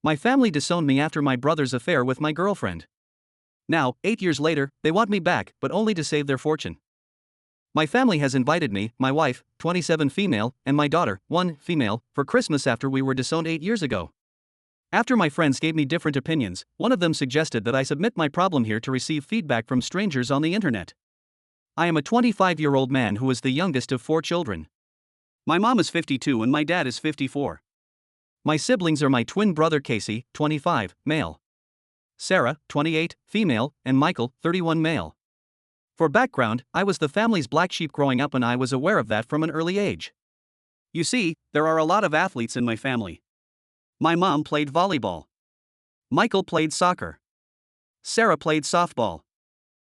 My family disowned me after my brother's affair with my girlfriend. Now, 8 years later, they want me back, but only to save their fortune. My family has invited me, my wife, 27 female, and my daughter, 1 female, for Christmas after we were disowned 8 years ago. After my friends gave me different opinions, one of them suggested that I submit my problem here to receive feedback from strangers on the internet. I am a 25-year-old man who is the youngest of 4 children. My mom is 52 and my dad is 54. My siblings are my twin brother Casey, 25, male. Sarah, 28, female, and Michael, 31, male. For background, I was the family's black sheep growing up and I was aware of that from an early age. You see, there are a lot of athletes in my family. My mom played volleyball. Michael played soccer. Sarah played softball.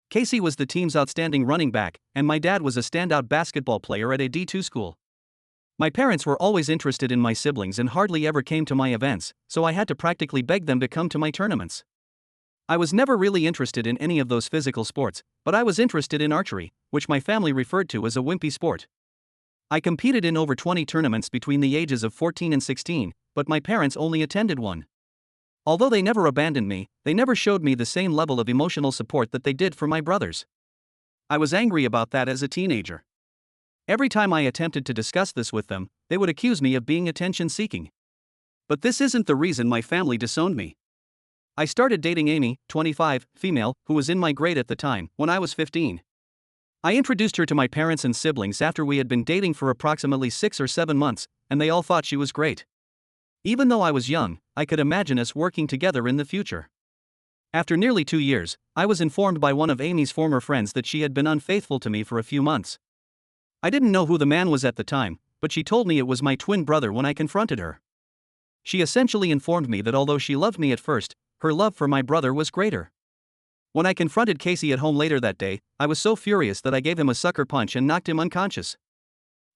Casey was the team's outstanding running back, and my dad was a standout basketball player at a D2 school. My parents were always interested in my siblings and hardly ever came to my events, so I had to practically beg them to come to my tournaments. I was never really interested in any of those physical sports, but I was interested in archery, which my family referred to as a wimpy sport. I competed in over 20 tournaments between the ages of 14 and 16, but my parents only attended one. Although they never abandoned me, they never showed me the same level of emotional support that they did for my brothers. I was angry about that as a teenager. Every time I attempted to discuss this with them, they would accuse me of being attention-seeking. But this isn't the reason my family disowned me. I started dating Amy, 25, female, who was in my grade at the time, when I was 15. I introduced her to my parents and siblings after we had been dating for approximately 6 or 7 months, and they all thought she was great. Even though I was young, I could imagine us working together in the future. After nearly 2 years, I was informed by one of Amy's former friends that she had been unfaithful to me for a few months. I didn't know who the man was at the time, but she told me it was my twin brother when I confronted her. She essentially informed me that although she loved me at first, her love for my brother was greater. When I confronted Casey at home later that day, I was so furious that I gave him a sucker punch and knocked him unconscious.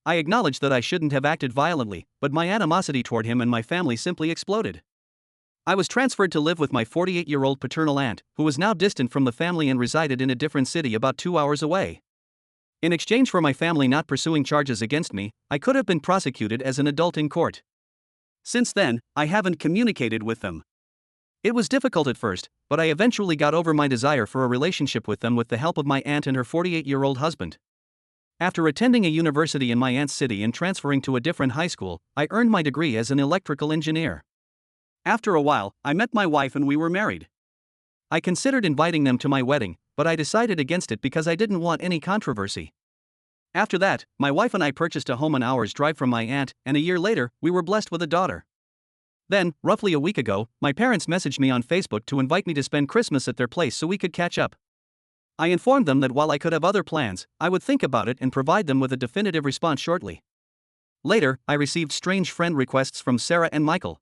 I acknowledged that I shouldn't have acted violently, but my animosity toward him and my family simply exploded. I was transferred to live with my 48-year-old paternal aunt, who was now distant from the family and resided in a different city about 2 hours away. In exchange for my family not pursuing charges against me, I could have been prosecuted as an adult in court. Since then, I haven't communicated with them. It was difficult at first, but I eventually got over my desire for a relationship with them with the help of my aunt and her 48-year-old husband. After attending a university in my aunt's city and transferring to a different high school, I earned my degree as an electrical engineer. After a while, I met my wife and we were married. I considered inviting them to my wedding, but I decided against it because I didn't want any controversy. After that, my wife and I purchased a home an hour's drive from my aunt, and a year later, we were blessed with a daughter. Then, roughly a week ago, my parents messaged me on Facebook to invite me to spend Christmas at their place so we could catch up. I informed them that while I could have other plans, I would think about it and provide them with a definitive response shortly. Later, I received strange friend requests from Sarah and Michael.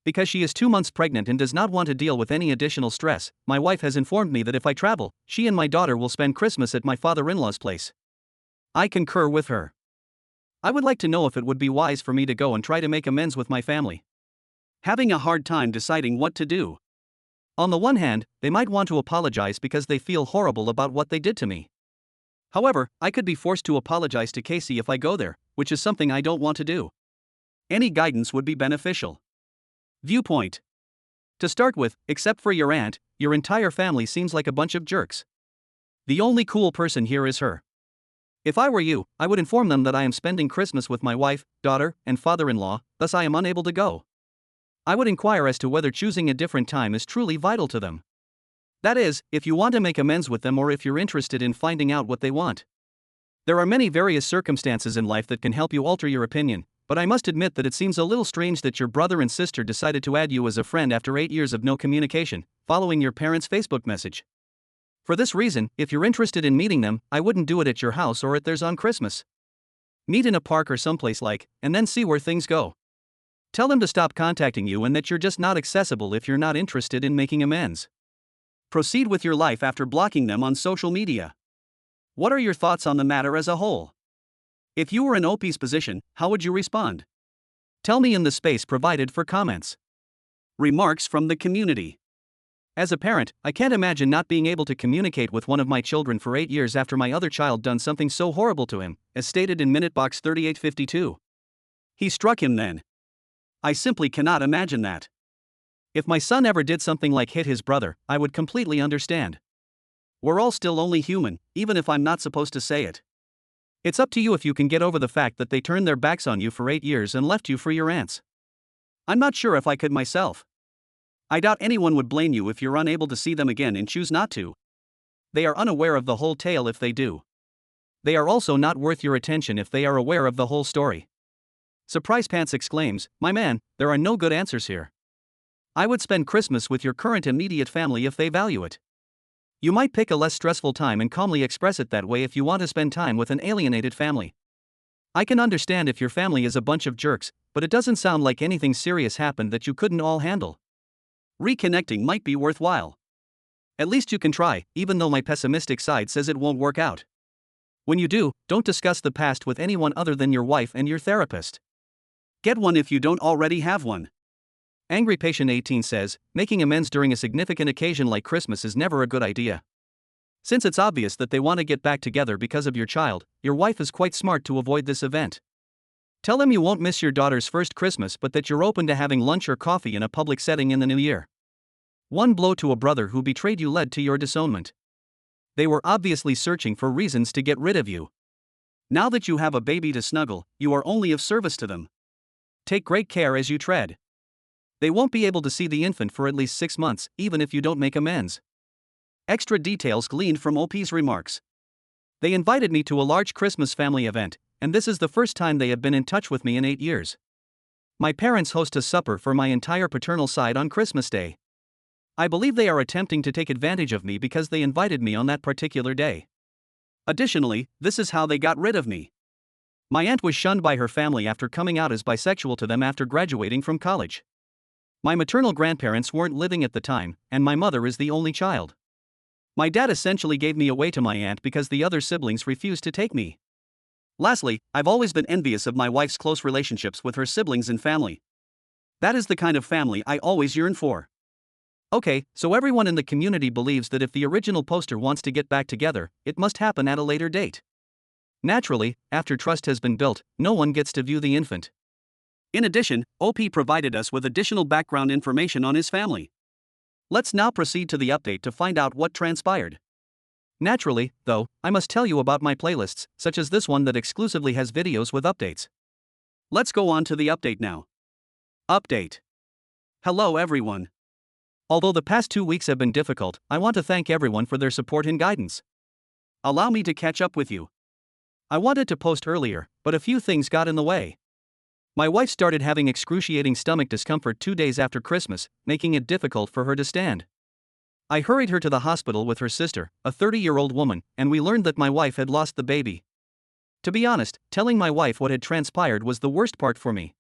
Because she is 2 months pregnant and does not want to deal with any additional stress, my wife has informed me that if I travel, she and my daughter will spend Christmas at my father-in-law's place. I concur with her. I would like to know if it would be wise for me to go and try to make amends with my family. Having a hard time deciding what to do. On the one hand, they might want to apologize because they feel horrible about what they did to me. However, I could be forced to apologize to Casey if I go there, which is something I don't want to do. Any guidance would be beneficial. Viewpoint. To start with, except for your aunt, your entire family seems like a bunch of jerks. The only cool person here is her. If I were you, I would inform them that I am spending Christmas with my wife, daughter, and father-in-law, thus I am unable to go. I would inquire as to whether choosing a different time is truly vital to them. That is, if you want to make amends with them or if you're interested in finding out what they want. There are many various circumstances in life that can help you alter your opinion, but I must admit that it seems a little strange that your brother and sister decided to add you as a friend after 8 years of no communication, following your parents' Facebook message. For this reason, if you're interested in meeting them, I wouldn't do it at your house or at theirs on Christmas. Meet in a park or someplace like, and then see where things go. Tell them to stop contacting you and that you're just not accessible if you're not interested in making amends. Proceed with your life after blocking them on social media. What are your thoughts on the matter as a whole? If you were in OP's position, how would you respond? Tell me in the space provided for comments. Remarks from the community. As a parent, I can't imagine not being able to communicate with one of my children for 8 years after my other child done something so horrible to him, as stated in Minute Box 3852. He struck him then. I simply cannot imagine that. If my son ever did something like hit his brother, I would completely understand. We're all still only human, even if I'm not supposed to say it. It's up to you if you can get over the fact that they turned their backs on you for 8 years and left you for your aunts. I'm not sure if I could myself. I doubt anyone would blame you if you're unable to see them again and choose not to. They are unaware of the whole tale if they do. They are also not worth your attention if they are aware of the whole story. Surprise Pants exclaims, "My man, there are no good answers here. I would spend Christmas with your current immediate family if they value it. You might pick a less stressful time and calmly express it that way if you want to spend time with an alienated family. I can understand if your family is a bunch of jerks, but it doesn't sound like anything serious happened that you couldn't all handle. Reconnecting might be worthwhile. At least you can try, even though my pessimistic side says it won't work out. When you do, don't discuss the past with anyone other than your wife and your therapist. Get one if you don't already have one." Angry Patient 18 says, "Making amends during a significant occasion like Christmas is never a good idea. Since it's obvious that they want to get back together because of your child, your wife is quite smart to avoid this event. Tell them you won't miss your daughter's first Christmas but that you're open to having lunch or coffee in a public setting in the new year. One blow to a brother who betrayed you led to your disownment. They were obviously searching for reasons to get rid of you. Now that you have a baby to snuggle, you are only of service to them. Take great care as you tread. They won't be able to see the infant for at least 6 months, even if you don't make amends." Extra details gleaned from OP's remarks. "They invited me to a large Christmas family event, and this is the first time they have been in touch with me in 8 years. My parents host a supper for my entire paternal side on Christmas Day. I believe they are attempting to take advantage of me because they invited me on that particular day. Additionally, this is how they got rid of me. My aunt was shunned by her family after coming out as bisexual to them after graduating from college. My maternal grandparents weren't living at the time, and my mother is the only child. My dad essentially gave me away to my aunt because the other siblings refused to take me. Lastly, I've always been envious of my wife's close relationships with her siblings and family. That is the kind of family I always yearn for." Okay, so everyone in the community believes that if the original poster wants to get back together, it must happen at a later date. Naturally, after trust has been built, no one gets to view the infant. In addition, OP provided us with additional background information on his family. Let's now proceed to the update to find out what transpired. Naturally, though, I must tell you about my playlists, such as this one that exclusively has videos with updates. Let's go on to the update now. Update. Hello everyone. Although the past 2 weeks have been difficult, I want to thank everyone for their support and guidance. Allow me to catch up with you. I wanted to post earlier, but a few things got in the way. My wife started having excruciating stomach discomfort 2 days after Christmas, making it difficult for her to stand. I hurried her to the hospital with her sister, a 30-year-old woman, and we learned that my wife had lost the baby. To be honest, telling my wife what had transpired was the worst part for me.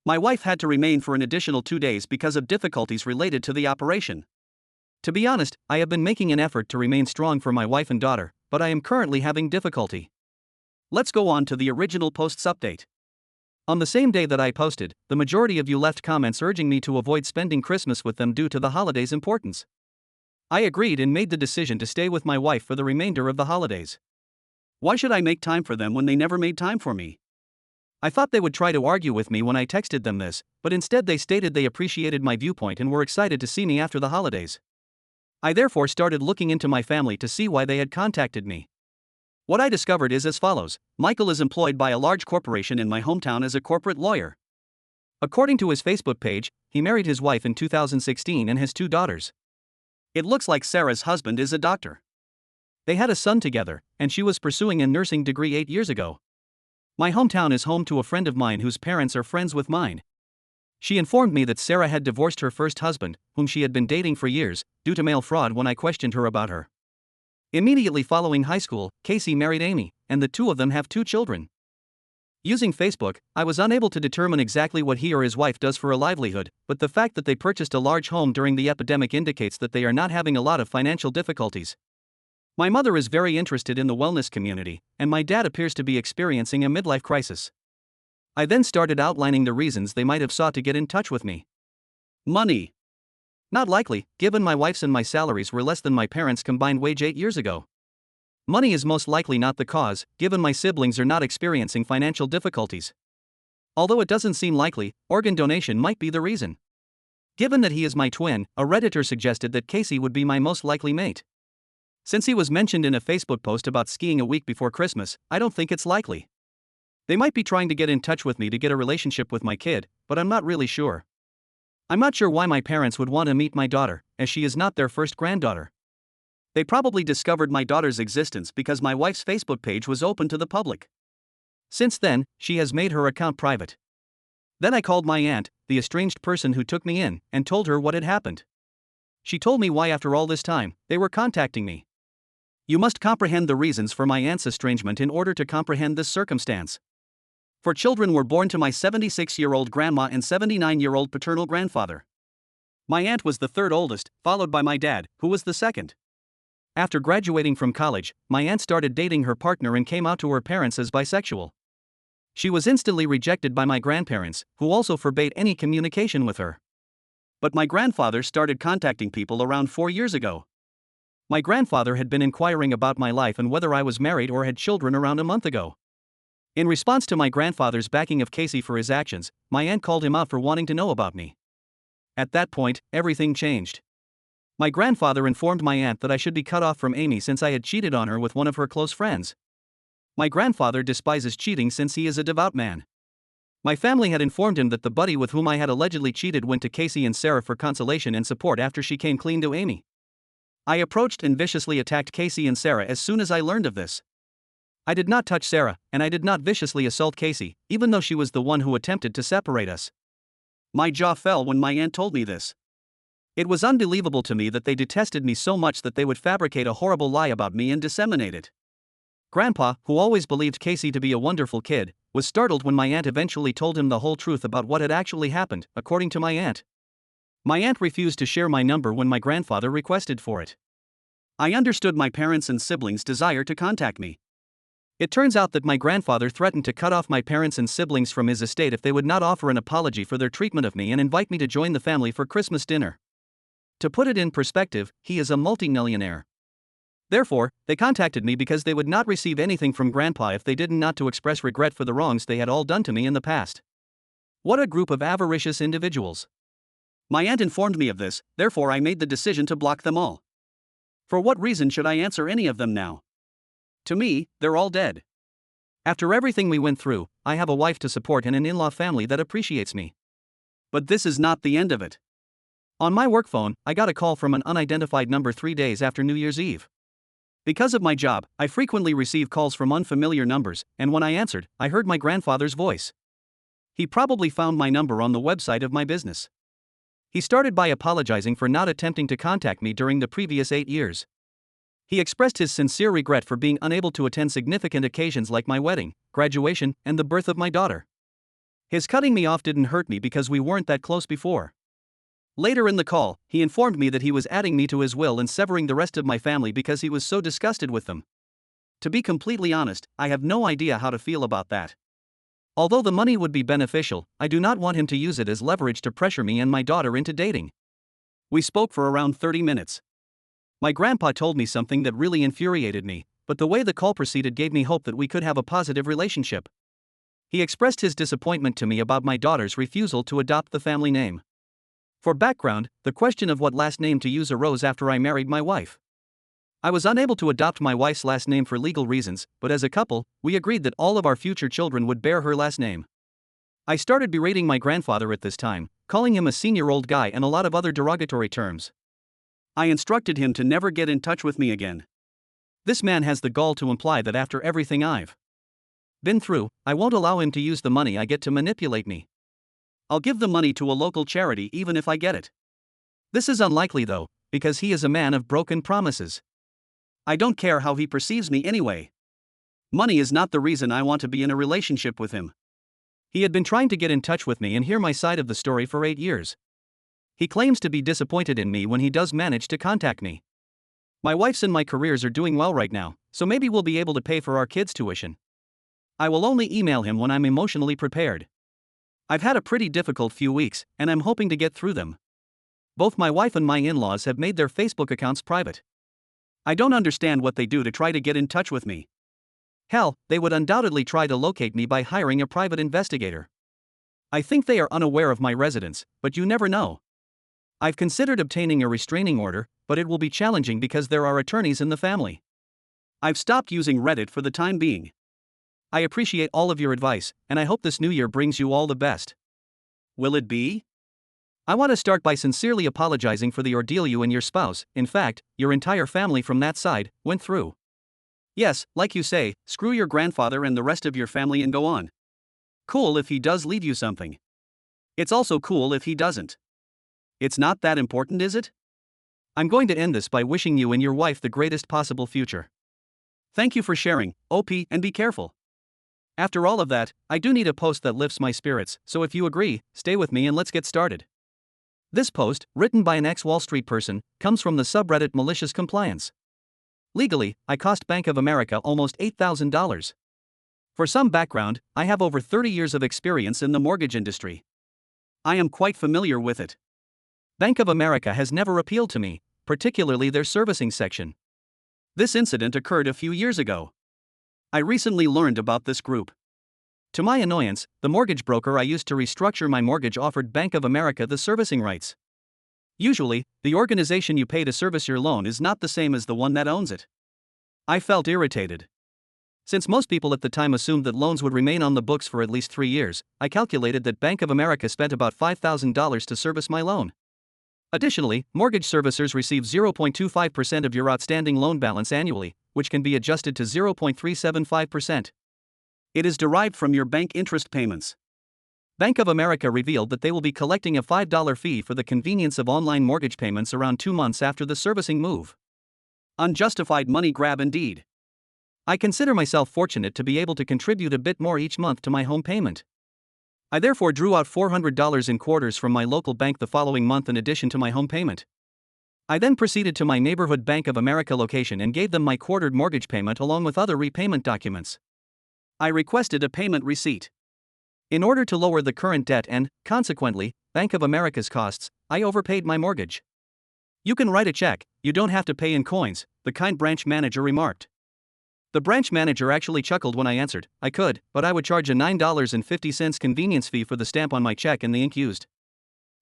My wife had to remain for an additional 2 days because of difficulties related to the operation. To be honest, I have been making an effort to remain strong for my wife and daughter, but I am currently having difficulty. Let's go on to the original post's update. On the same day that I posted, the majority of you left comments urging me to avoid spending Christmas with them due to the holiday's importance. I agreed and made the decision to stay with my wife for the remainder of the holidays. Why should I make time for them when they never made time for me? I thought they would try to argue with me when I texted them this, but instead they stated they appreciated my viewpoint and were excited to see me after the holidays. I therefore started looking into my family to see why they had contacted me. What I discovered is as follows: Michael is employed by a large corporation in my hometown as a corporate lawyer. According to his Facebook page, he married his wife in 2016 and has 2 daughters. It looks like Sarah's husband is a doctor. They had a son together, and she was pursuing a nursing degree 8 years ago. My hometown is home to a friend of mine whose parents are friends with mine. She informed me that Sarah had divorced her first husband, whom she had been dating for years, due to mail fraud when I questioned her about her. Immediately following high school, Casey married Amy, and the two of them have 2 children. Using Facebook, I was unable to determine exactly what he or his wife does for a livelihood, but the fact that they purchased a large home during the epidemic indicates that they are not having a lot of financial difficulties. My mother is very interested in the wellness community, and my dad appears to be experiencing a midlife crisis. I then started outlining the reasons they might have sought to get in touch with me. Money. Not likely, given my wife's and my salaries were less than my parents' combined wage 8 years ago. Money is most likely not the cause, given my siblings are not experiencing financial difficulties. Although it doesn't seem likely, organ donation might be the reason. Given that he is my twin, a Redditor suggested that Casey would be my most likely mate. Since he was mentioned in a Facebook post about skiing a week before Christmas, I don't think it's likely. They might be trying to get in touch with me to get a relationship with my kid, but I'm not really sure. I'm not sure why my parents would want to meet my daughter, as she is not their first granddaughter. They probably discovered my daughter's existence because my wife's Facebook page was open to the public. Since then, she has made her account private. Then I called my aunt, the estranged person who took me in, and told her what had happened. She told me why after all this time, they were contacting me. You must comprehend the reasons for my aunt's estrangement in order to comprehend this circumstance. 4 children were born to my 76-year-old grandma and 79-year-old paternal grandfather. My aunt was the third oldest, followed by my dad, who was the second. After graduating from college, my aunt started dating her partner and came out to her parents as bisexual. She was instantly rejected by my grandparents, who also forbade any communication with her. But my grandfather started contacting people around 4 years ago. My grandfather had been inquiring about my life and whether I was married or had children around a month ago. In response to my grandfather's backing of Casey for his actions, my aunt called him out for wanting to know about me. At that point, everything changed. My grandfather informed my aunt that I should be cut off from Amy since I had cheated on her with one of her close friends. My grandfather despises cheating since he is a devout man. My family had informed him that the buddy with whom I had allegedly cheated went to Casey and Sarah for consolation and support after she came clean to Amy. I approached and viciously attacked Casey and Sarah as soon as I learned of this. I did not touch Sarah, and I did not viciously assault Casey, even though she was the one who attempted to separate us. My jaw fell when my aunt told me this. It was unbelievable to me that they detested me so much that they would fabricate a horrible lie about me and disseminate it. Grandpa, who always believed Casey to be a wonderful kid, was startled when my aunt eventually told him the whole truth about what had actually happened, according to my aunt. My aunt refused to share my number when my grandfather requested for it. I understood my parents' and siblings' desire to contact me. It turns out that my grandfather threatened to cut off my parents and siblings from his estate if they would not offer an apology for their treatment of me and invite me to join the family for Christmas dinner. To put it in perspective, he is a multimillionaire. Therefore, they contacted me because they would not receive anything from Grandpa if they did not to express regret for the wrongs they had all done to me in the past. What a group of avaricious individuals. My aunt informed me of this, therefore I made the decision to block them all. For what reason should I answer any of them now? To me, they're all dead. After everything we went through, I have a wife to support and an in-law family that appreciates me. But this is not the end of it. On my work phone, I got a call from an unidentified number 3 days after New Year's Eve. Because of my job, I frequently receive calls from unfamiliar numbers, and when I answered, I heard my grandfather's voice. He probably found my number on the website of my business. He started by apologizing for not attempting to contact me during the previous 8 years. He expressed his sincere regret for being unable to attend significant occasions like my wedding, graduation, and the birth of my daughter. His cutting me off didn't hurt me because we weren't that close before. Later in the call, he informed me that he was adding me to his will and severing the rest of my family because he was so disgusted with them. To be completely honest, I have no idea how to feel about that. Although the money would be beneficial, I do not want him to use it as leverage to pressure me and my daughter into dating. We spoke for around 30 minutes. My grandpa told me something that really infuriated me, but the way the call proceeded gave me hope that we could have a positive relationship. He expressed his disappointment to me about my daughter's refusal to adopt the family name. For background, the question of what last name to use arose after I married my wife. I was unable to adopt my wife's last name for legal reasons, but as a couple, we agreed that all of our future children would bear her last name. I started berating my grandfather at this time, calling him a senior-old guy and a lot of other derogatory terms. I instructed him to never get in touch with me again. This man has the gall to imply that after everything I've been through, I won't allow him to use the money I get to manipulate me. I'll give the money to a local charity even if I get it. This is unlikely though, because he is a man of broken promises. I don't care how he perceives me anyway. Money is not the reason I want to be in a relationship with him. He had been trying to get in touch with me and hear my side of the story for 8 years. He claims to be disappointed in me when he does manage to contact me. My wife's and my careers are doing well right now, so maybe we'll be able to pay for our kids' tuition. I will only email him when I'm emotionally prepared. I've had a pretty difficult few weeks, and I'm hoping to get through them. Both my wife and my in-laws have made their Facebook accounts private. I don't understand what they do to try to get in touch with me. Hell, they would undoubtedly try to locate me by hiring a private investigator. I think they are unaware of my residence, but you never know. I've considered obtaining a restraining order, but it will be challenging because there are attorneys in the family. I've stopped using Reddit for the time being. I appreciate all of your advice, and I hope this new year brings you all the best. Will it be? I want to start by sincerely apologizing for the ordeal you and your spouse, in fact, your entire family from that side, went through. Yes, like you say, screw your grandfather and the rest of your family and go on. Cool if he does leave you something. It's also cool if he doesn't. It's not that important, is it? I'm going to end this by wishing you and your wife the greatest possible future. Thank you for sharing, OP, and be careful. After all of that, I do need a post that lifts my spirits, so if you agree, stay with me and let's get started. This post, written by an ex-Wall Street person, comes from the subreddit Malicious Compliance. Legally, I cost Bank of America almost $8,000. For some background, I have over 30 years of experience in the mortgage industry. I am quite familiar with it. Bank of America has never appealed to me, particularly their servicing section. This incident occurred a few years ago. I recently learned about this group. To my annoyance, the mortgage broker I used to restructure my mortgage offered Bank of America the servicing rights. Usually, the organization you pay to service your loan is not the same as the one that owns it. I felt irritated. Since most people at the time assumed that loans would remain on the books for at least 3 years, I calculated that Bank of America spent about $5,000 to service my loan. Additionally, mortgage servicers receive 0.25% of your outstanding loan balance annually, which can be adjusted to 0.375%. It is derived from your bank interest payments. Bank of America revealed that they will be collecting a $5 fee for the convenience of online mortgage payments around 2 months after the servicing move. Unjustified money grab indeed. I consider myself fortunate to be able to contribute a bit more each month to my home payment. I therefore drew out $400 in quarters from my local bank the following month in addition to my home payment. I then proceeded to my neighborhood Bank of America location and gave them my quartered mortgage payment along with other repayment documents. I requested a payment receipt. In order to lower the current debt and, consequently, Bank of America's costs, I overpaid my mortgage. You can write a check, you don't have to pay in coins, the kind branch manager remarked. The branch manager actually chuckled when I answered, I could, but I would charge a $9.50 convenience fee for the stamp on my check and the ink used.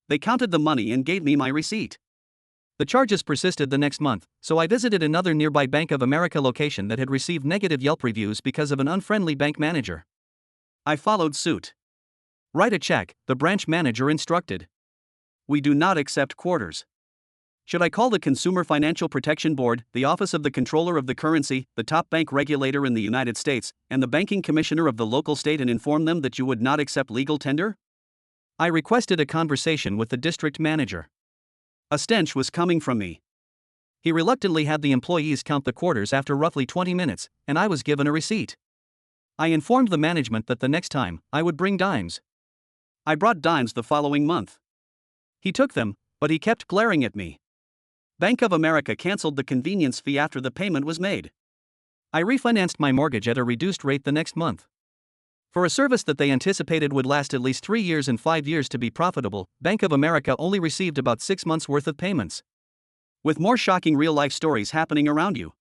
They counted the money and gave me my receipt. The charges persisted the next month, so I visited another nearby Bank of America location that had received negative Yelp reviews because of an unfriendly bank manager. I followed suit. Write a check, the branch manager instructed. We do not accept quarters. Should I call the Consumer Financial Protection Board, the Office of the Comptroller of the Currency, the top bank regulator in the United States, and the banking commissioner of the local state and inform them that you would not accept legal tender? I requested a conversation with the district manager. A stench was coming from me. He reluctantly had the employees count the quarters after roughly 20 minutes, and I was given a receipt. I informed the management that the next time, I would bring dimes. I brought dimes the following month. He took them, but he kept glaring at me. Bank of America canceled the convenience fee after the payment was made. I refinanced my mortgage at a reduced rate the next month. For a service that they anticipated would last at least 3 years and 5 years to be profitable, Bank of America only received about 6 months' worth of payments. With more shocking real-life stories happening around you.